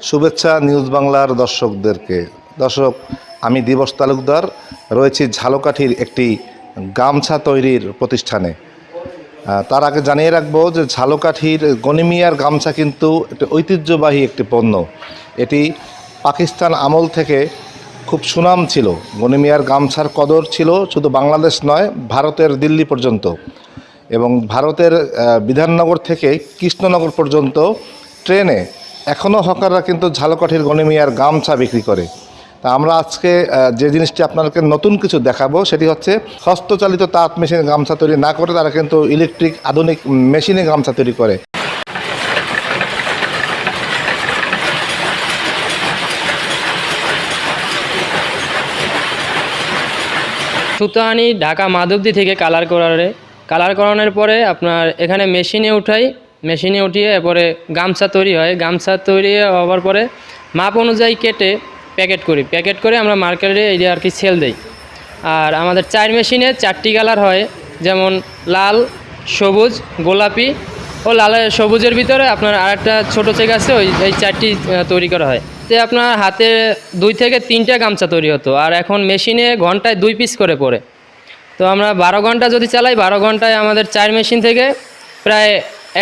শুভেচ্ছা নিউজ বাংলার দর্শকদেরকে। দর্শক, আমি দিবস তালুকদার, রয়েছি ঝালকাঠির একটি গামছা তৈরির প্রতিষ্ঠানে। তার আগে জানিয়ে রাখবো যে ঝালকাঠির গনিমিয়ার গামছা কিন্তু একটি ঐতিহ্যবাহী একটি পণ্য। এটি পাকিস্তান আমল থেকে খুব সুনাম ছিল। গনিমিয়ার গামছার কদর ছিল শুধু বাংলাদেশ নয়, ভারতের দিল্লি পর্যন্ত, এবং ভারতের বিধাননগর থেকে কৃষ্ণনগর পর্যন্ত ট্রেনে এখনও হকাররা কিন্তু ঝালকাঠির গনিমিয়ার গামছা বিক্রি করে। তা আমরা আজকে যে জিনিসটি আপনাদেরকে নতুন কিছু দেখাবো সেটি হচ্ছে হস্তচালিত তাঁত মেশিনে গামছা তৈরি না করে তারা কিন্তু ইলেকট্রিক আধুনিক মেশিনে গামছা তৈরি করে। সুতো আনি ঢাকা মাধবদী থেকে কালার করানোর পরে আপনার এখানে মেশিনে উঠিয়ে এরপরে গামছা তৈরি হয়। গামছা তৈরি হওয়ার পরে মাপ অনুযায়ী কেটে প্যাকেট করে আমরা মার্কেটে এই আর কি সেল দেই। আর আমাদের 4 মেশিনে 4টি কালার হয়, যেমন লাল, সবুজ, গোলাপি ও লালের সবুজের ভিতরে আপনার আরেকটা ছোটো চেক আছে, এই 4টি তৈরি করা হয়। তে আপনার হাতে 2 থেকে 3টা গামছা তৈরি হতো, আর এখন মেশিনে ঘন্টায় 2 পিস করে পড়ে। তো আমরা 12 ঘন্টা যদি চালাই, 12 ঘন্টায় আমাদের 4 মেশিন থেকে প্রায়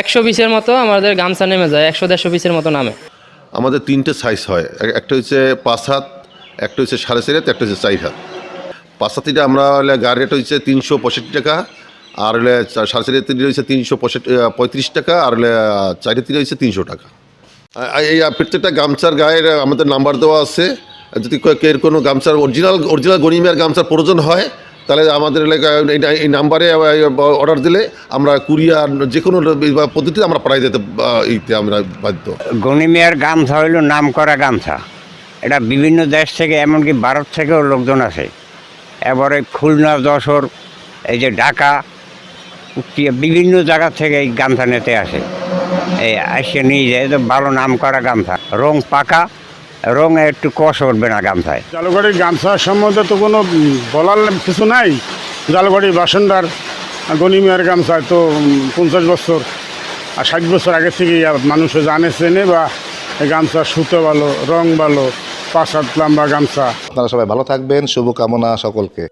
100 পিসের মতো আমাদের গামছা নেমে যায়, 100-150 পিসের মতো নামে। আমাদের 3টে সাইজ হয়, একটা হচ্ছে 5 হাত, একটা হচ্ছে 4.5 হাত, একটা হচ্ছে 4 হাত। 5 হাতিটা আমরা হলে গাড়ি রেট হচ্ছে 365 টাকা, আর হলে 4.5 হাত হচ্ছে 335 টাকা, আর হলে 4 হাত হচ্ছে 300 টাকা। এই প্রত্যেকটা গামছার গায়ের আমাদের নাম্বার দেওয়া আছে। যদি এর কোনো গামছার অরিজিনাল গনিমিয়ার গামছার প্রয়োজন হয় তাহলে আমাদের এই নাম্বারে অর্ডার দিলে আমরা কুরিয়ার যে কোনো পদ্ধতিতে আমরা পাঠাই দিতে আমরা বাধ্য। গনিমিয়ার গামছা হইল নাম করা গামছা। এটা বিভিন্ন দেশ থেকে, এমনকি ভারত থেকেও লোকজন আসে। এবারে খুলনা, যশোর, এই যে ঢাকা, বিভিন্ন জায়গা থেকে এই গামছা নিতে আসে। এই আসে নিয়ে যায়, তো ভালো নাম করা গামছা, রং পাকা, রঙে একটু কষ উঠবে না গামছায়। ঝালকাঠির গামছা সম্বন্ধে তো কোনো বলার কিছু নাই। ঝালকাঠির বাসিন্দার গনিমিয়ার গামছায় তো 50 বছর আর 60 বছর আগে থেকেই মানুষে জানে, চেনে, বা গামছা সুতো ভালো, রং ভালো, 5 হাত লম্বা গামছা। আপনারা সবাই ভালো থাকবেন, শুভকামনা সকলকে।